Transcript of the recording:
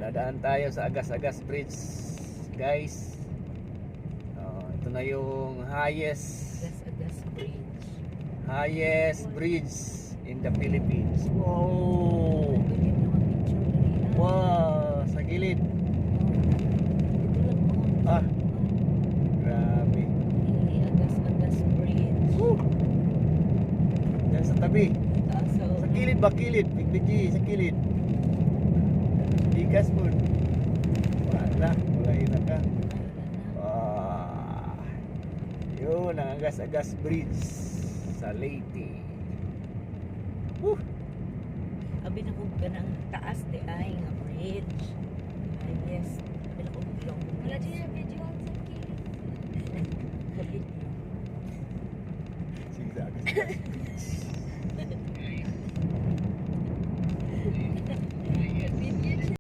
Dadaan tayo sa Agas-Agas Bridge, guys. Ito na yung Agas-Agas Bridge. highest bridge in the Philippines. Wow! Pwede na mag-picture na rin. Wow! Sa gilid. Ito lang mo. Grabe. Agas-Agas Bridge. Woo! Yan sa tabi. So, Sa kilid ba? Kilid. Big BG, sa kilid. Bigas po. Wala. Wala na ka. Yun ang Agas-Agas Bridge sa Leyte. abi na kung ka ng taas di ay nga